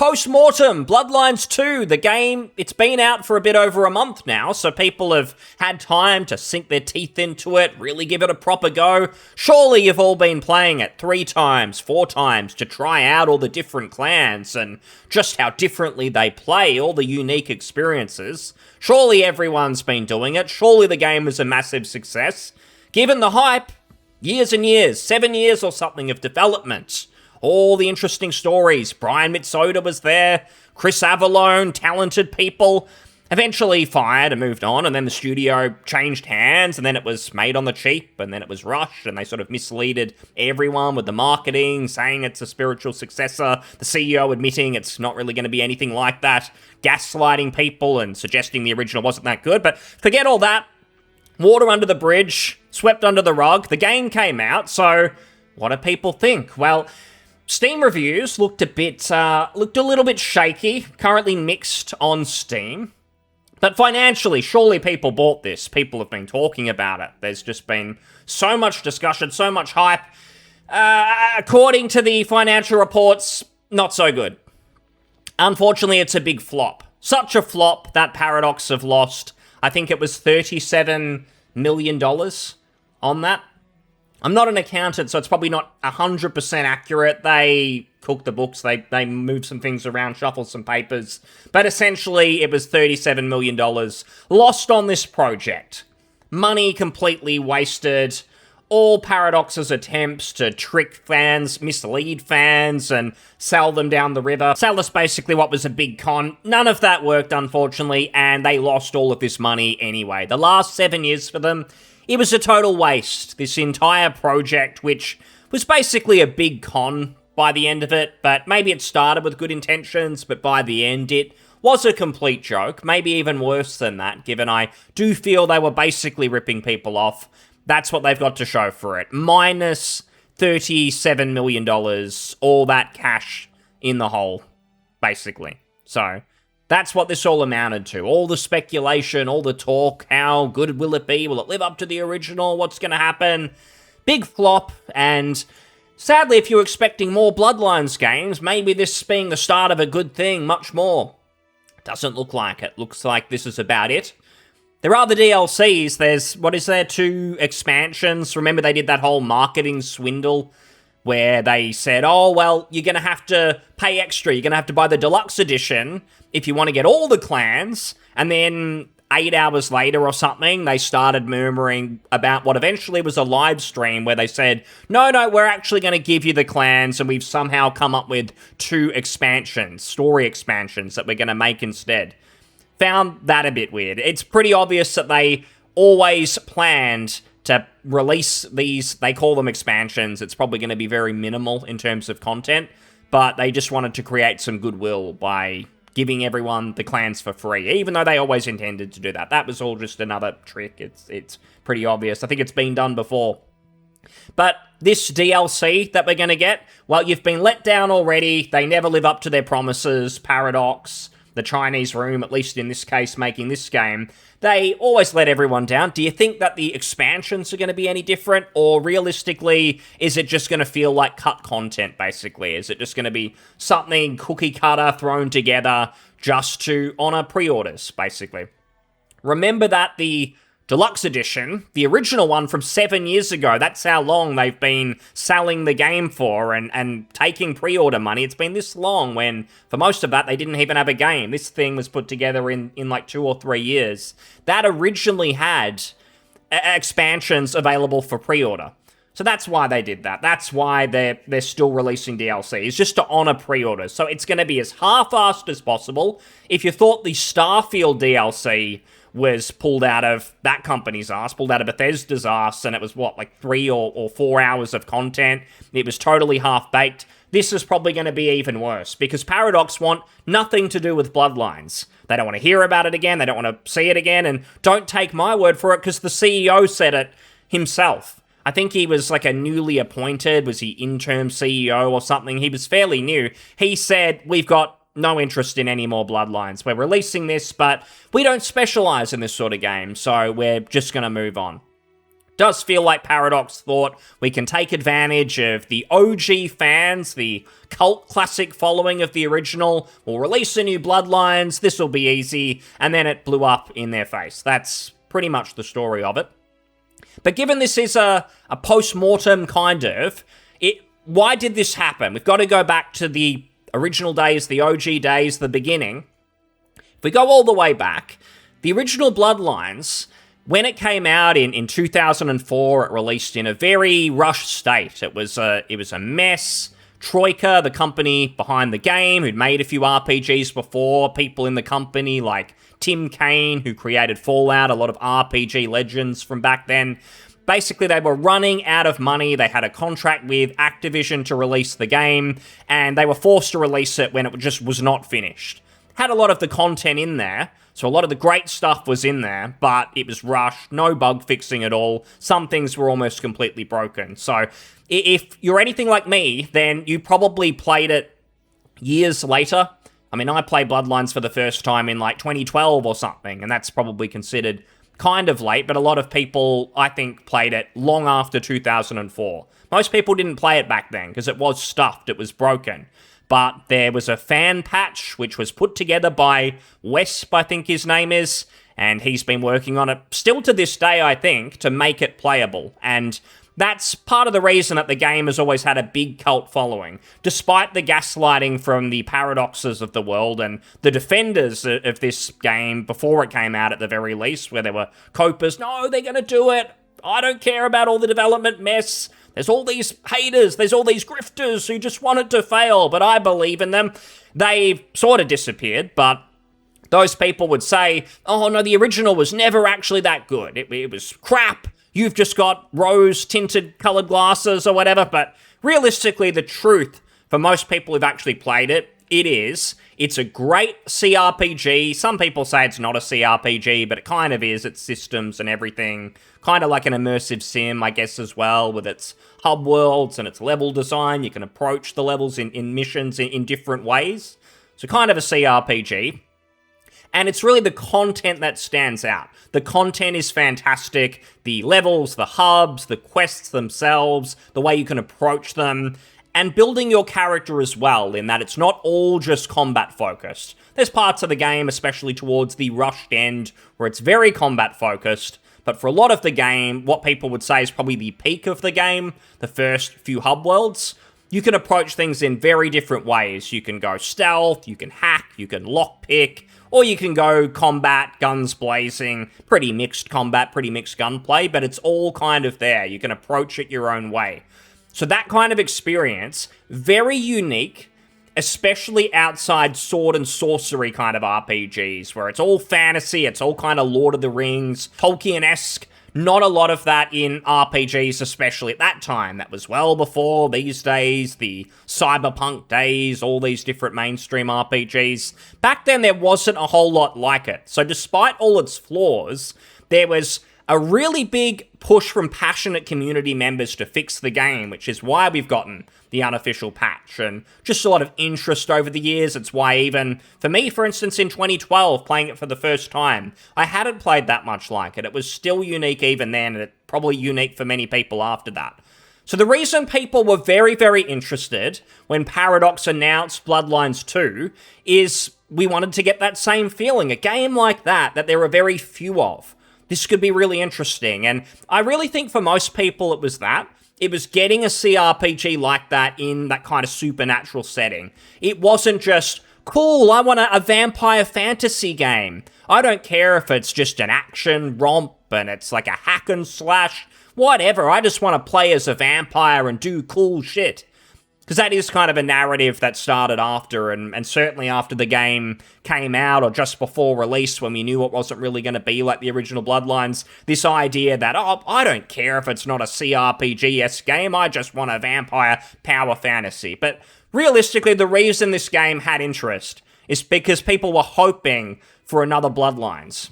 Post-mortem, Bloodlines 2, the game, it's been out for a bit over a month now, so people have had time to sink their teeth into it, really give it a proper go. Surely you've all been playing it 3 times, 4 times to try out all the different clans and just how differently they play, all the unique experiences. Surely everyone's been doing it. Surely the game was a massive success. Given the hype, years and years, 7 years or something of development. All the interesting stories. Brian Mitsoda was there. Chris Avallone, talented people. Eventually fired and moved on, and then the studio changed hands, and then it was made on the cheap, and then it was rushed, and they sort of misleaded everyone with the marketing, saying it's a spiritual successor, the CEO admitting it's not really going to be anything like that, gaslighting people and suggesting the original wasn't that good. But forget all that. Water under the bridge, swept under the rug. The game came out, so what do people think? Well, Steam reviews looked a little bit shaky, currently mixed on Steam. But financially, surely people bought this. People have been talking about it. There's just been so much discussion, so much hype. According to the financial reports, not so good. Unfortunately, it's a big flop. Such a flop that Paradox have lost, I think it was $37 million on that. I'm not an accountant, so it's probably not 100% accurate. They cooked the books, they moved some things around, shuffled some papers. But essentially, it was $37 million lost on this project. Money completely wasted. All Paradox's attempts to trick fans, mislead fans, and sell them down the river. Sell us basically what was a big con. None of that worked, unfortunately, and they lost all of this money anyway. The last 7 years for them, it was a total waste, this entire project, which was basically a big con by the end of it, but maybe it started with good intentions, but by the end it was a complete joke, maybe even worse than that, given I do feel they were basically ripping people off. That's what they've got to show for it. Minus $37 million, all that cash in the hole, basically. So that's what this all amounted to. All the speculation, all the talk, how good will it be? Will it live up to the original? What's going to happen? Big flop, and sadly, if you're expecting more Bloodlines games, maybe this being the start of a good thing, much more. Doesn't look like it. Looks like this is about it. There are the DLCs. There's, 2 expansions. Remember they did that whole marketing swindle where they said, oh, well, you're going to have to pay extra. You're going to have to buy the deluxe edition if you want to get all the clans. And then 8 hours later or something, they started murmuring about what eventually was a live stream where they said, no, we're actually going to give you the clans, and we've somehow come up with 2 expansions, story expansions that we're going to make instead. Found that a bit weird. It's pretty obvious that they always planned to release these, they call them expansions. It's probably going to be very minimal in terms of content, but they just wanted to create some goodwill by giving everyone the clans for free, even though they always intended to do that. That was all just another trick. It's pretty obvious. I think it's been done before. But this DLC that we're going to get, well, you've been let down already. They never live up to their promises. Paradox, the Chinese room, at least in this case, making this game, they always let everyone down. Do you think that the expansions are going to be any different? Or realistically, is it just going to feel like cut content, basically? Is it just going to be something cookie cutter thrown together just to honor pre-orders, basically? Remember that the Deluxe Edition, the original one from 7 years ago, that's how long they've been selling the game for and taking pre-order money. It's been this long when, for most of that, they didn't even have a game. This thing was put together in like 2 or 3 years. That originally had expansions available for pre-order. So that's why they did that. That's why they're still releasing DLC. It's just to honor pre-orders. So it's going to be as half-assed as possible. If you thought the Starfield DLC was pulled out of that company's ass, pulled out of Bethesda's ass, and it was, like 3 or 4 hours of content. It was totally half-baked. This is probably going to be even worse, because Paradox want nothing to do with Bloodlines. They don't want to hear about it again, they don't want to see it again, and don't take my word for it, because the CEO said it himself. I think he was like a newly appointed, was he interim CEO or something? He was fairly new. He said, we've got no interest in any more Bloodlines. We're releasing this, but we don't specialize in this sort of game, so we're just going to move on. Does feel like Paradox thought we can take advantage of the OG fans, the cult classic following of the original. We'll release a new Bloodlines, this will be easy, and then it blew up in their face. That's pretty much the story of it. But given this is a post-mortem kind of, why did this happen? We've got to go back to the original days, the OG days, the beginning. If we go all the way back, the original Bloodlines, when it came out in 2004, it released in a very rushed state. It was a mess. Troika, the company behind the game, who'd made a few RPGs before, people in the company like Tim Kaine, who created Fallout, a lot of RPG legends from back then. Basically, they were running out of money. They had a contract with Activision to release the game, and they were forced to release it when it just was not finished. Had a lot of the content in there, so a lot of the great stuff was in there, but it was rushed, no bug fixing at all. Some things were almost completely broken. So if you're anything like me, then you probably played it years later. I mean, I played Bloodlines for the first time in like 2012 or something, and that's probably considered kind of late, but a lot of people, I think, played it long after 2004. Most people didn't play it back then because it was stuffed, it was broken. But there was a fan patch which was put together by Wesp, I think his name is, and he's been working on it still to this day, I think, to make it playable. And that's part of the reason that the game has always had a big cult following, despite the gaslighting from the Paradoxes of the world and the defenders of this game before it came out at the very least, where there were copers, no, they're going to do it, I don't care about all the development mess, there's all these haters, there's all these grifters who just want it to fail, but I believe in them. They've sort of disappeared, but those people would say, oh no, the original was never actually that good, it was crap, you've just got rose-tinted colored glasses or whatever, but realistically, the truth, for most people who've actually played it, it's a great CRPG. Some people say it's not a CRPG, but it kind of is. It's systems and everything. Kind of like an immersive sim, I guess, as well, with its hub worlds and its level design. You can approach the levels in missions in different ways. So kind of a CRPG. And it's really the content that stands out. The content is fantastic. The levels, the hubs, the quests themselves, the way you can approach them, and building your character as well, in that it's not all just combat focused. There's parts of the game, especially towards the rushed end, where it's very combat focused, but for a lot of the game, what people would say is probably the peak of the game, the first few hub worlds, you can approach things in very different ways. You can go stealth, you can hack, you can lockpick, or you can go combat, guns blazing, pretty mixed combat, pretty mixed gunplay, but it's all kind of there. You can approach it your own way. So that kind of experience, very unique, especially outside sword and sorcery kind of RPGs, where it's all fantasy, it's all kind of Lord of the Rings, Tolkien-esque. Not a lot of that in RPGs, especially at that time. That was well before these days, the cyberpunk days, all these different mainstream RPGs. Back then, there wasn't a whole lot like it. So despite all its flaws, there was a really big push from passionate community members to fix the game, which is why we've gotten the unofficial patch, and just a lot of interest over the years. It's why even, for me, for instance, in 2012, playing it for the first time, I hadn't played that much like it. It was still unique even then, and it's probably unique for many people after that. So the reason people were very, very interested when Paradox announced Bloodlines 2 is we wanted to get that same feeling, a game like that there are very few of. This could be really interesting, and I really think for most people it was that. It was getting a CRPG like that in that kind of supernatural setting. It wasn't just, cool, I want a vampire fantasy game. I don't care if it's just an action romp and it's like a hack and slash, whatever. I just want to play as a vampire and do cool shit. Because that is kind of a narrative that started after, and certainly after the game came out, or just before release, when we knew it wasn't really going to be like the original Bloodlines, this idea that, oh, I don't care if it's not a CRPG-esque game, I just want a vampire power fantasy. But realistically, the reason this game had interest is because people were hoping for another Bloodlines.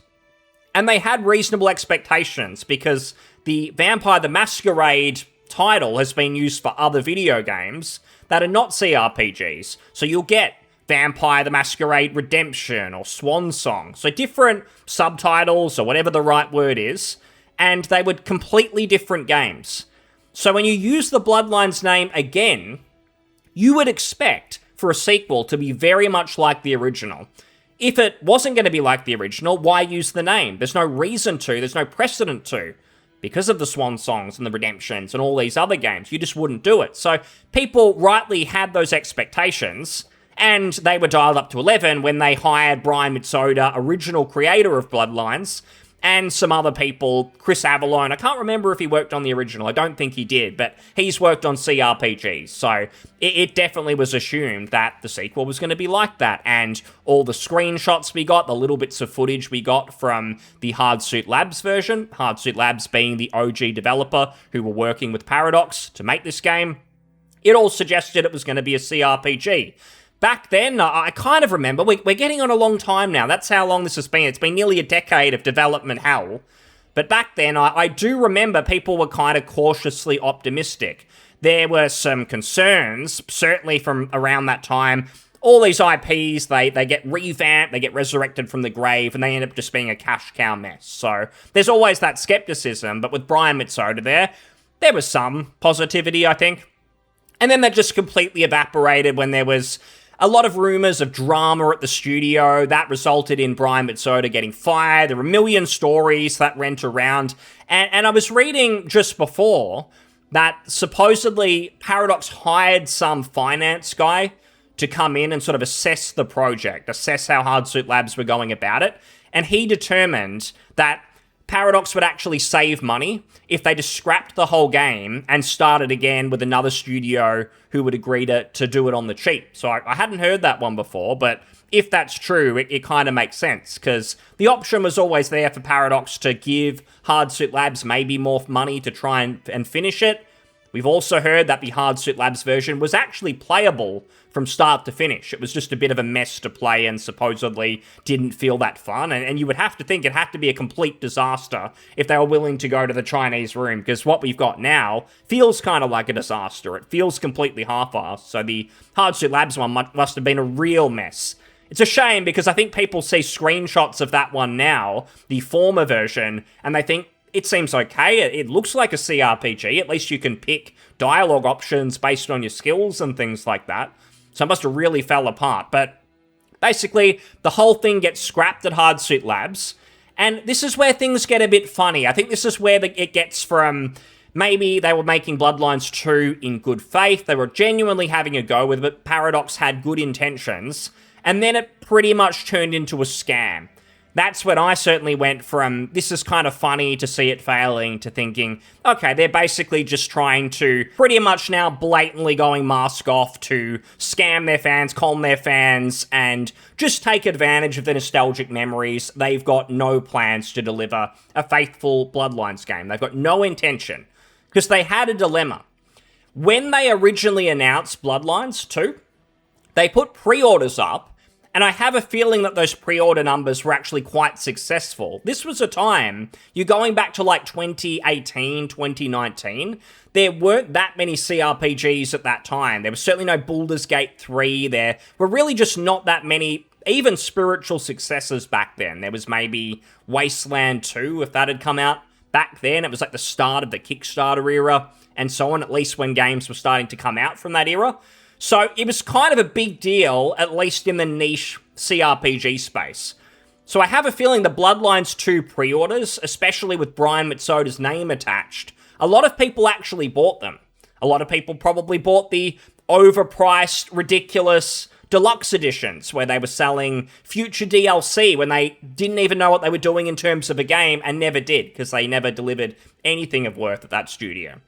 And they had reasonable expectations, because the Vampire the Masquerade title has been used for other video games that are not CRPGs. So you'll get Vampire the Masquerade Redemption or Swan Song. So different subtitles, or whatever the right word is. and they were completely different games. So when you use the Bloodlines name again, you would expect for a sequel to be very much like the original. If it wasn't going to be like the original, why use the name? There's no reason to, there's no precedent to. Because of the Swan Songs and the Redemptions and all these other games, you just wouldn't do it. So people rightly had those expectations, and they were dialed up to 11 when they hired Brian Mitsoda, original creator of Bloodlines, and some other people, Chris Avallone. I can't remember if he worked on the original. I don't think he did, but he's worked on CRPGs. So it definitely was assumed that the sequel was going to be like that. And all the screenshots we got, the little bits of footage we got from the Hardsuit Labs version, Hardsuit Labs being the OG developer who were working with Paradox to make this game, it all suggested it was going to be a CRPG. Back then, I kind of remember, we're getting on a long time now. That's how long this has been. It's been nearly a decade of development hell. But back then, I do remember people were kind of cautiously optimistic. There were some concerns, certainly from around that time. All these IPs, they get revamped, they get resurrected from the grave, and they end up just being a cash cow mess. So there's always that skepticism, but with Brian Mitsoda there was some positivity, I think. And then that just completely evaporated when there was a lot of rumors of drama at the studio. That resulted in Brian Mitsoda getting fired. There were a million stories that went around. And I was reading just before that supposedly Paradox hired some finance guy to come in and sort of assess the project, assess how Hardsuit Labs were going about it. And he determined that Paradox would actually save money if they just scrapped the whole game and started again with another studio who would agree to do it on the cheap. So I hadn't heard that one before, but if that's true, it kind of makes sense, because the option was always there for Paradox to give Hardsuit Labs maybe more money to try and finish it. We've also heard that the Hardsuit Labs version was actually playable from start to finish. It was just a bit of a mess to play and supposedly didn't feel that fun. And you would have to think it had to be a complete disaster if they were willing to go to the Chinese room, because what we've got now feels kind of like a disaster. It feels completely half-assed. So the Hardsuit Labs one must have been a real mess. It's a shame, because I think people see screenshots of that one now, the former version, and they think, it seems okay. It looks like a CRPG. At least you can pick dialogue options based on your skills and things like that. So it must have really fell apart. But basically, the whole thing gets scrapped at Hardsuit Labs. And this is where things get a bit funny. I think this is where it gets from, maybe they were making Bloodlines 2 in good faith. They were genuinely having a go with it, but Paradox had good intentions. And then it pretty much turned into a scam. That's when I certainly went from, this is kind of funny to see it failing, to thinking, okay, they're basically just trying to pretty much now blatantly going mask off to scam their fans, con their fans, and just take advantage of the nostalgic memories. They've got no plans to deliver a faithful Bloodlines game. They've got no intention, because they had a dilemma. When they originally announced Bloodlines 2, they put pre-orders up, and I have a feeling that those pre-order numbers were actually quite successful. This was a time, you're going back to like 2018, 2019, there weren't that many CRPGs at that time. There was certainly no Baldur's Gate 3. There were really just not that many, even spiritual successors back then. There was maybe Wasteland 2, if that had come out back then. It was like the start of the Kickstarter era, and so on, at least when games were starting to come out from that era. So it was kind of a big deal, at least in the niche CRPG space. So I have a feeling the Bloodlines 2 pre-orders, especially with Brian Mitsoda's name attached, a lot of people actually bought them. A lot of people probably bought the overpriced, ridiculous deluxe editions, where they were selling future DLC when they didn't even know what they were doing in terms of a game, and never did, because they never delivered anything of worth at that studio.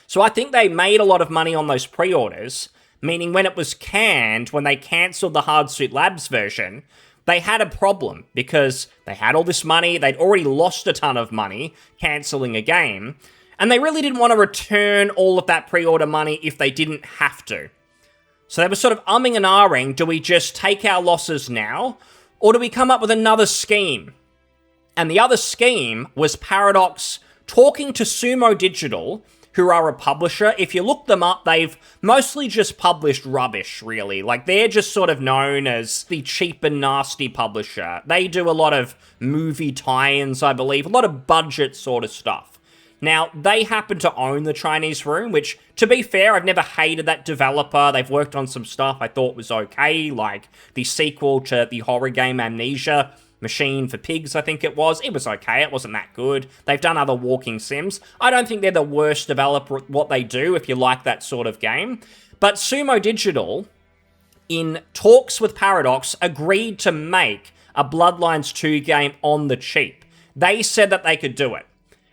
So I think they made a lot of money on those pre-orders, meaning when it was canned, when they cancelled the Hardsuit Labs version, they had a problem, because they had all this money, they'd already lost a ton of money cancelling a game, and they really didn't want to return all of that pre-order money if they didn't have to. So they were sort of umming and ahhing, do we just take our losses now, or do we come up with another scheme? And the other scheme was Paradox talking to Sumo Digital, who are a publisher. If you look them up, they've mostly just published rubbish, really. Like, they're just sort of known as the cheap and nasty publisher. They do a lot of movie tie-ins, I believe, a lot of budget sort of stuff. Now, they happen to own the Chinese Room, which, to be fair, I've never hated that developer. They've worked on some stuff I thought was okay, like the sequel to the horror game Amnesia, Machine for Pigs, I think it was. It was okay, it wasn't that good. They've done other walking sims. I don't think they're the worst developer at what they do, if you like that sort of game. But Sumo Digital, in talks with Paradox, agreed to make a Bloodlines 2 game on the cheap. They said that they could do it.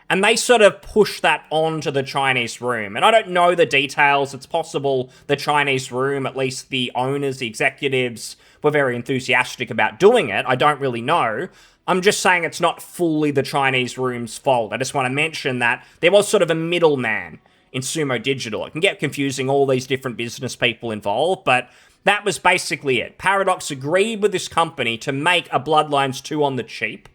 And they sort of pushed that onto the Chinese Room. And I don't know the details. It's possible the Chinese Room, at least the owners, the executives, were very enthusiastic about doing it. I don't really know. I'm just saying it's not fully the Chinese Room's fault. I just want to mention that there was sort of a middleman in Sumo Digital. It can get confusing, all these different business people involved, but that was basically it. Paradox agreed with this company to make a Bloodlines 2 on the cheap.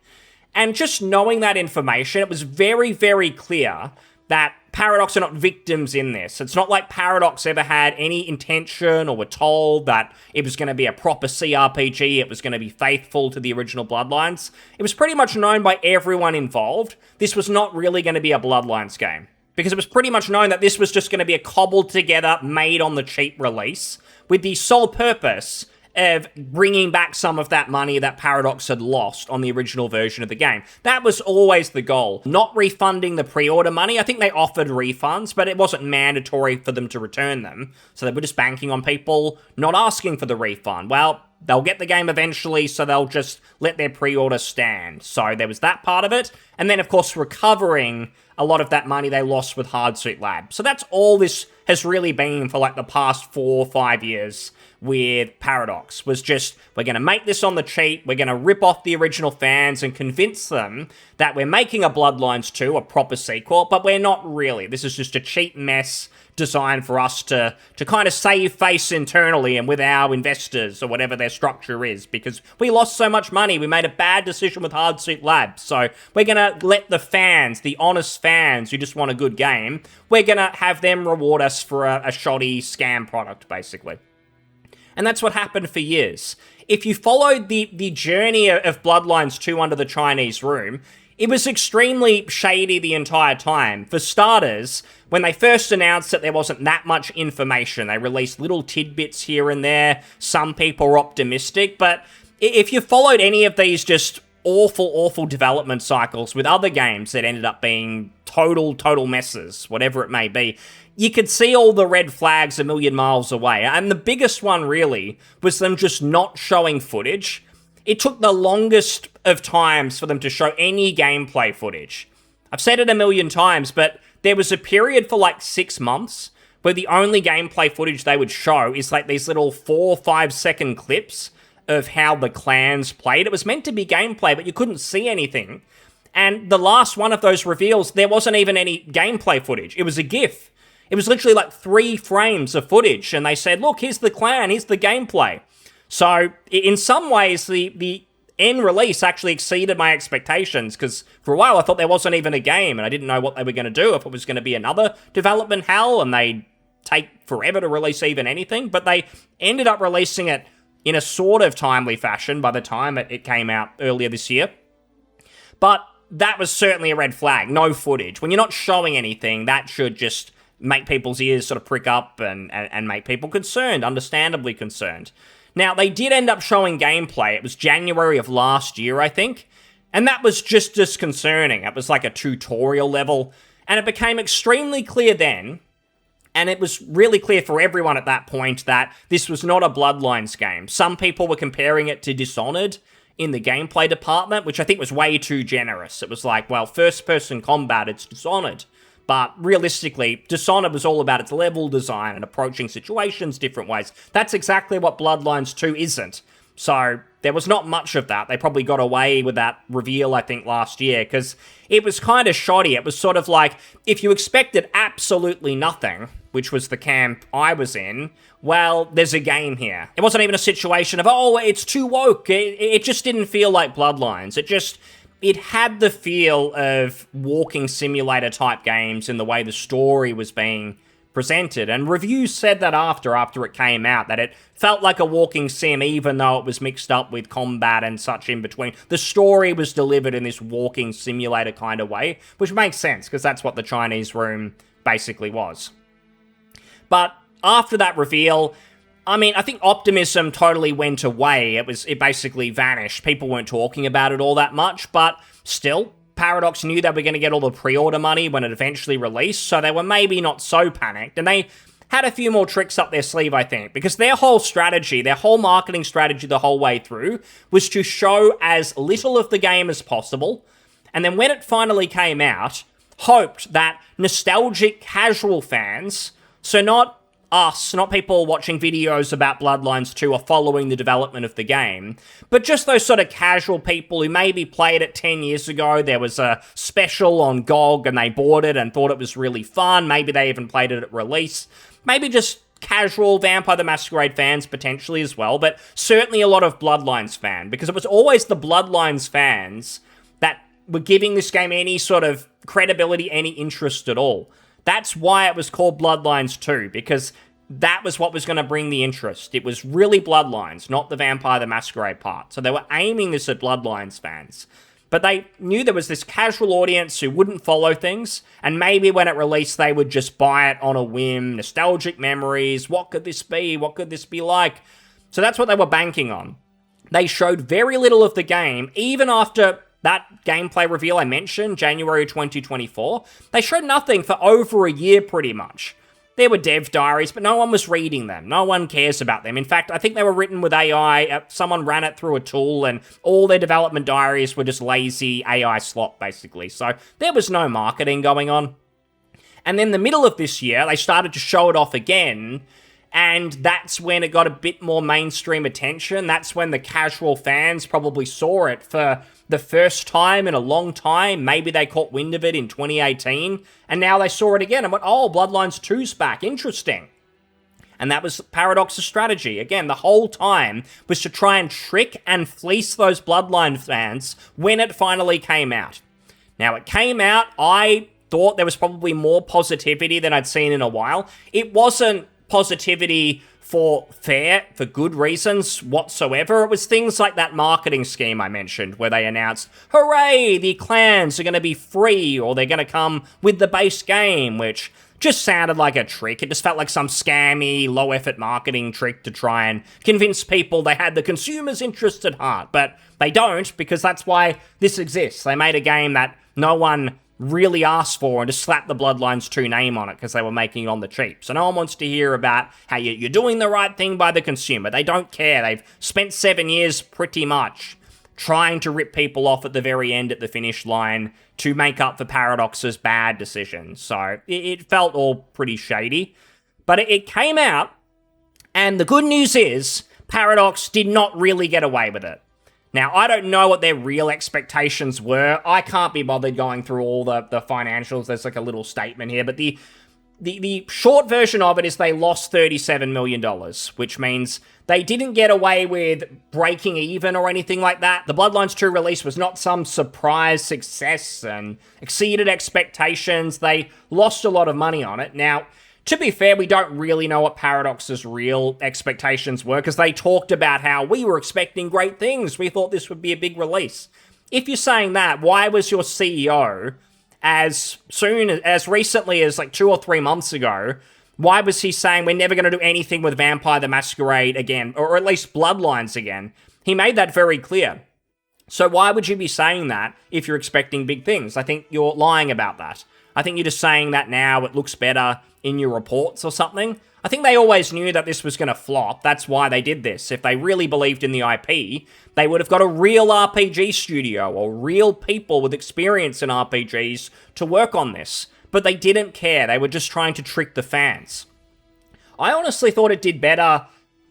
And just knowing that information, it was very, very clear that Paradox are not victims in this. It's not like Paradox ever had any intention or were told that it was going to be a proper CRPG, it was going to be faithful to the original Bloodlines. It was pretty much known by everyone involved this was not really going to be a Bloodlines game. Because it was pretty much known that this was just going to be a cobbled together, made on the cheap release, with the sole purpose of bringing back some of that money that Paradox had lost on the original version of the game. That was always the goal. Not refunding the pre-order money. I think they offered refunds, but it wasn't mandatory for them to return them. So they were just banking on people not asking for the refund. Well, they'll get the game eventually, so they'll just let their pre-order stand. So there was that part of it. And then, of course, recovering a lot of that money they lost with Hardsuit Labs. So that's all this has really been for like the past 4 or 5 years with Paradox, was just, we're going to make this on the cheap, we're going to rip off the original fans and convince them that we're making a Bloodlines 2, a proper sequel, but we're not really. This is just a cheap mess designed for us to kind of save face internally and with our investors or whatever their structure is, because we lost so much money, we made a bad decision with Hardsuit Labs, so we're going to let the fans, the honest fans who just want a good game, we're going to have them reward us for a shoddy scam product, basically. And that's what happened for years. If you followed the journey of Bloodlines 2 under the Chinese Room, it was extremely shady the entire time. For starters, when they first announced that there wasn't that much information, they released little tidbits here and there. Some people were optimistic, but if you followed any of these just awful development cycles with other games that ended up being total messes, whatever it may be, you could see all the red flags a million miles away. And the biggest one, really, was them just not showing footage. It took the longest of times for them to show any gameplay footage. I've said it a million times, but there was a period for like 6 months where the only gameplay footage they would show is like these little 4 or 5 second clips of how the clans played. It was meant to be gameplay, but you couldn't see anything. And the last one of those reveals, there wasn't even any gameplay footage. It was a GIF. It was literally like 3 frames of footage, and they said, look, here's the clan, here's the gameplay. So, in some ways, the end release actually exceeded my expectations, because for a while I thought there wasn't even a game, and I didn't know what they were going to do, if it was going to be another development hell, and they'd take forever to release even anything, but they ended up releasing it in a sort of timely fashion by the time it came out earlier this year. But that was certainly a red flag, no footage. When you're not showing anything, that should just make people's ears sort of prick up and make people concerned, understandably concerned. Now, they did end up showing gameplay. It was January of last year, I think, and that was just disconcerting. It was like a tutorial level, and it became extremely clear then, and it was really clear for everyone at that point, that this was not a Bloodlines game. Some people were comparing it to Dishonored in the gameplay department, which I think was way too generous. It was like, well, first-person combat, it's Dishonored. But realistically, Dishonored was all about its level design and approaching situations different ways. That's exactly what Bloodlines 2 isn't. So there was not much of that. They probably got away with that reveal, I think, last year, because it was kind of shoddy. It was sort of like, if you expected absolutely nothing, which was the camp I was in, well, there's a game here. It wasn't even a situation of, oh, it's too woke. It just didn't feel like Bloodlines. it had the feel of walking simulator type games in the way the story was being presented. And reviews said that after it came out, that it felt like a walking sim, even though it was mixed up with combat and such in between. The story was delivered in this walking simulator kind of way, which makes sense, because that's what the Chinese Room basically was. But after that reveal, I mean, I think optimism totally went away. It basically vanished. People weren't talking about it all that much, but still, Paradox knew they were going to get all the pre-order money when it eventually released, so they were maybe not so panicked, and they had a few more tricks up their sleeve, I think, because their whole strategy, their whole marketing strategy the whole way through was to show as little of the game as possible, and then when it finally came out, hoped that nostalgic casual fans, so not us, not people watching videos about Bloodlines 2 or following the development of the game, but just those sort of casual people who maybe played it 10 years ago, there was a special on GOG and they bought it and thought it was really fun, maybe they even played it at release, maybe just casual Vampire the Masquerade fans potentially as well, but certainly a lot of Bloodlines fans, because it was always the Bloodlines fans that were giving this game any sort of credibility, any interest at all. That's why it was called Bloodlines 2, because that was what was going to bring the interest. It was really Bloodlines, not the Vampire the Masquerade part. So they were aiming this at Bloodlines fans. But they knew there was this casual audience who wouldn't follow things, and maybe when it released, they would just buy it on a whim, nostalgic memories, what could this be, what could this be like? So that's what they were banking on. They showed very little of the game, even after that gameplay reveal I mentioned, January 2024, they showed nothing for over a year pretty much. There were dev diaries, but no one was reading them. No one cares about them. In fact, I think they were written with AI. Someone ran it through a tool, and all their development diaries were just lazy AI slop, basically. So there was no marketing going on. And then the middle of this year, they started to show it off again, and that's when it got a bit more mainstream attention. That's when the casual fans probably saw it for the first time in a long time. Maybe they caught wind of it in 2018, and now they saw it again and went, oh, Bloodlines 2's back, interesting. And that was Paradox's strategy. Again, the whole time was to try and trick and fleece those Bloodline fans when it finally came out. Now, it came out, I thought there was probably more positivity than I'd seen in a while. It wasn't positivity for good reasons whatsoever. It was things like that marketing scheme I mentioned, where they announced, hooray, the clans are going to be free, or they're going to come with the base game, which just sounded like a trick. It just felt like some scammy, low-effort marketing trick to try and convince people they had the consumer's interest at heart. But they don't, because that's why this exists. They made a game that no one really asked for and just slapped the Bloodlines 2 name on it because they were making it on the cheap. So no one wants to hear about how you're doing the right thing by the consumer. They don't care. They've spent 7 years pretty much trying to rip people off at the very end at the finish line to make up for Paradox's bad decisions. So it felt all pretty shady. But it came out, and the good news is Paradox did not really get away with it. Now, I don't know what their real expectations were. I can't be bothered going through all the financials. There's like a little statement here, but the short version of it is they lost $37 million, which means they didn't get away with breaking even or anything like that. The Bloodlines 2 release was not some surprise success and exceeded expectations. They lost a lot of money on it. Now, to be fair, we don't really know what Paradox's real expectations were, because they talked about how we were expecting great things. We thought this would be a big release. If you're saying that, why was your CEO, as recently as like 2 or 3 months ago, why was he saying we're never going to do anything with Vampire the Masquerade again, or at least Bloodlines again? He made that very clear. So why would you be saying that if you're expecting big things? I think you're lying about that. I think you're just saying that now it looks better in your reports or something. I think they always knew that this was going to flop. That's why they did this. If they really believed in the IP, they would have got a real RPG studio or real people with experience in RPGs to work on this. But they didn't care. They were just trying to trick the fans. I honestly thought it did better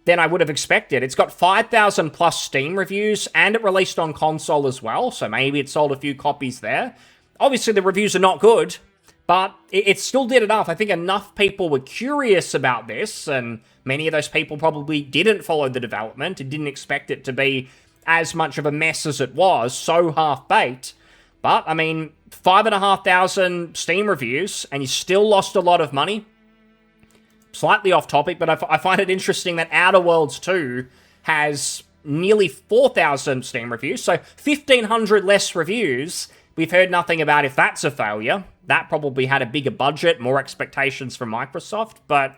than I would have expected. It's got 5,000 plus Steam reviews, and it released on console as well, so maybe it sold a few copies there. Obviously, the reviews are not good, but it still did enough. I think enough people were curious about this, and many of those people probably didn't follow the development and didn't expect it to be as much of a mess as it was, so half-baked, But, I mean, 5,500 Steam reviews, and you still lost a lot of money. Slightly off topic, but I find it interesting that Outer Worlds 2 has nearly 4,000 Steam reviews, so 1,500 less reviews. We've heard nothing about if that's a failure. That probably had a bigger budget, more expectations from Microsoft, but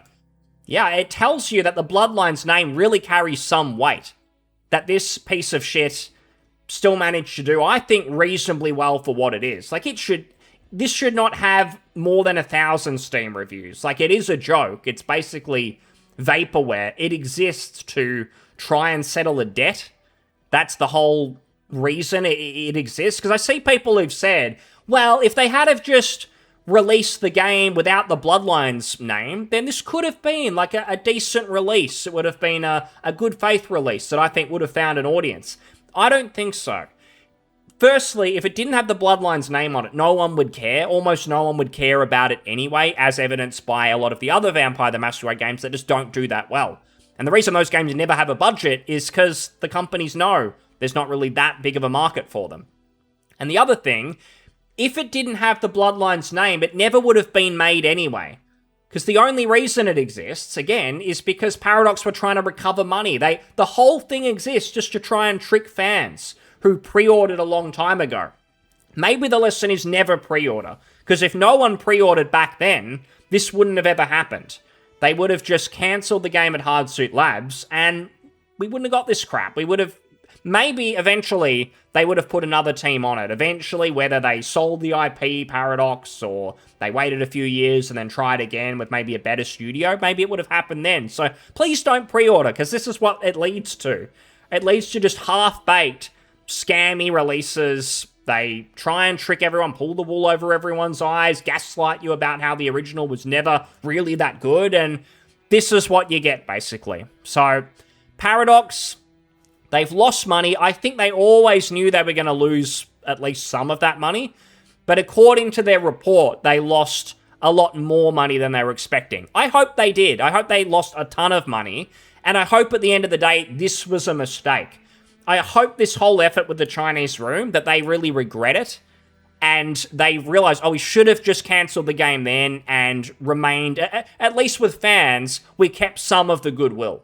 yeah, it tells you that the Bloodlines name really carries some weight. That this piece of shit still managed to do, I think, reasonably well for what it is. Like, this should not have more than 1,000 Steam reviews. Like, it is a joke. It's basically vaporware. It exists to try and settle a debt. That's the whole reason it exists. Because I see people who've said, well, if they had have just released the game without the Bloodlines name, then this could have been like a decent release. It would have been a good faith release that I think would have found an audience. I don't think so. Firstly, if it didn't have the Bloodlines name on it, no one would care. Almost no one would care about it anyway, as evidenced by a lot of the other Vampire the Masquerade games that just don't do that well. And the reason those games never have a budget is because the companies know there's not really that big of a market for them. And the other thing, if it didn't have the Bloodlines name, it never would have been made anyway. Because the only reason it exists, again, is because Paradox were trying to recover money. The whole thing exists just to try and trick fans who pre-ordered a long time ago. Maybe the lesson is never pre-order, because if no one pre-ordered back then, this wouldn't have ever happened. They would have just cancelled the game at Hardsuit Labs, and we wouldn't have got this crap. We would have... Maybe, eventually, they would have put another team on it. Eventually, whether they sold the IP, Paradox, or they waited a few years and then tried again with maybe a better studio, maybe it would have happened then. So please don't pre-order, because this is what it leads to. It leads to just half-baked, scammy releases. They try and trick everyone, pull the wool over everyone's eyes, gaslight you about how the original was never really that good, and this is what you get, basically. So, Paradox, they've lost money. I think they always knew they were going to lose at least some of that money, but according to their report, they lost a lot more money than they were expecting. I hope they did. I hope they lost a ton of money, and I hope at the end of the day, this was a mistake. I hope this whole effort with the Chinese room, that they really regret it, and they realize, oh, we should have just cancelled the game then and remained, at least with fans, we kept some of the goodwill.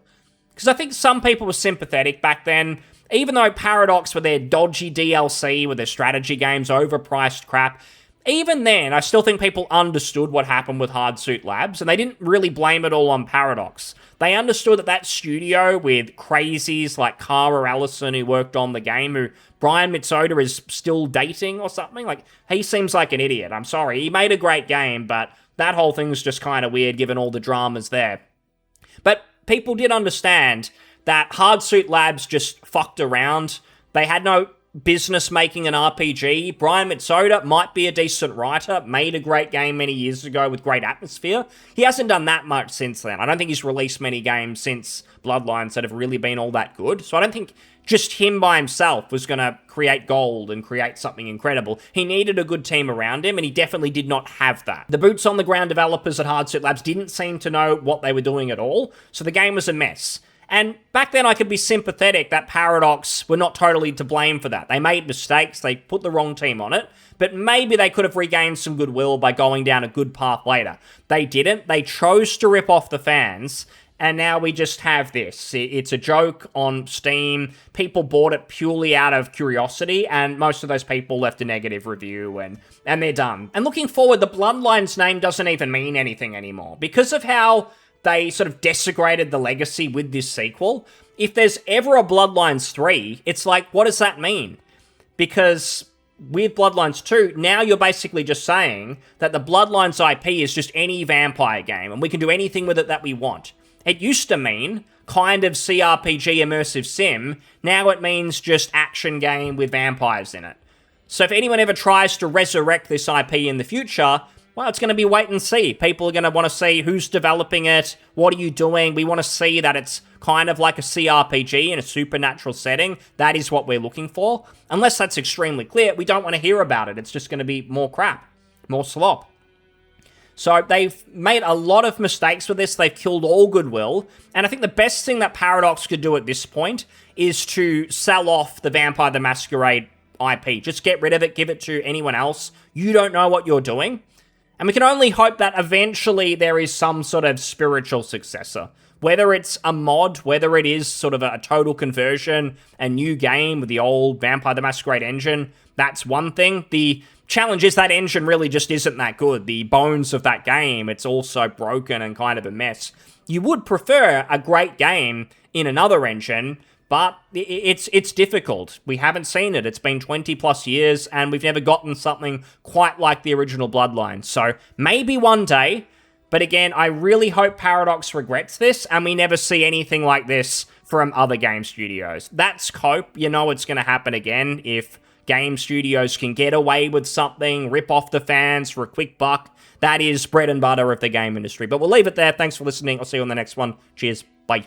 Because I think some people were sympathetic back then, even though Paradox with their dodgy DLC, with their strategy games, overpriced crap, even then, I still think people understood what happened with Hardsuit Labs, and they didn't really blame it all on Paradox. They understood that studio with crazies like Kara Allison, who worked on the game, who Brian Mitsoda is still dating or something, like, he seems like an idiot. I'm sorry, he made a great game, but that whole thing's just kind of weird given all the dramas there. But people did understand that Hardsuit Labs just fucked around. They had no business making an RPG. Brian Mitsoda might be a decent writer, made a great game many years ago with great atmosphere. He hasn't done that much since then. I don't think he's released many games since Bloodlines that have really been all that good. So I don't think just him by himself was going to create gold and create something incredible. He needed a good team around him, and he definitely did not have that. The boots-on-the-ground developers at Hardsuit Labs didn't seem to know what they were doing at all, so the game was a mess. And back then I could be sympathetic that Paradox were not totally to blame for that. They made mistakes, they put the wrong team on it, but maybe they could have regained some goodwill by going down a good path later. They didn't. They chose to rip off the fans, and now we just have this. It's a joke on Steam. People bought it purely out of curiosity, and most of those people left a negative review, and they're done. And looking forward, the Bloodlines name doesn't even mean anything anymore. Because of how they sort of desecrated the legacy with this sequel, if there's ever a Bloodlines 3, it's like, what does that mean? Because with Bloodlines 2, now you're basically just saying that the Bloodlines IP is just any vampire game, and we can do anything with it that we want. It used to mean kind of CRPG immersive sim, now it means just action game with vampires in it. So if anyone ever tries to resurrect this IP in the future, well, it's going to be wait and see. People are going to want to see who's developing it, what are you doing. We want to see that it's kind of like a CRPG in a supernatural setting. That is what we're looking for. Unless that's extremely clear, we don't want to hear about it. It's just going to be more crap, more slop. So they've made a lot of mistakes with this. They've killed all goodwill. And I think the best thing that Paradox could do at this point is to sell off the Vampire the Masquerade IP. Just get rid of it, give it to anyone else. You don't know what you're doing. And we can only hope that eventually there is some sort of spiritual successor. Whether it's a mod, whether it is sort of a total conversion, a new game with the old Vampire the Masquerade engine, that's one thing. The challenge is that engine really just isn't that good. The bones of that game, it's also broken and kind of a mess. You would prefer a great game in another engine, but it's difficult. We haven't seen it. It's been 20 plus years, and we've never gotten something quite like the original Bloodlines. So maybe one day, but again, I really hope Paradox regrets this, and we never see anything like this from other game studios. That's cope. You know it's going to happen again if game studios can get away with something, rip off the fans for a quick buck. That is bread and butter of the game industry. But we'll leave it there. Thanks for listening. I'll see you on the next one. Cheers. Bye.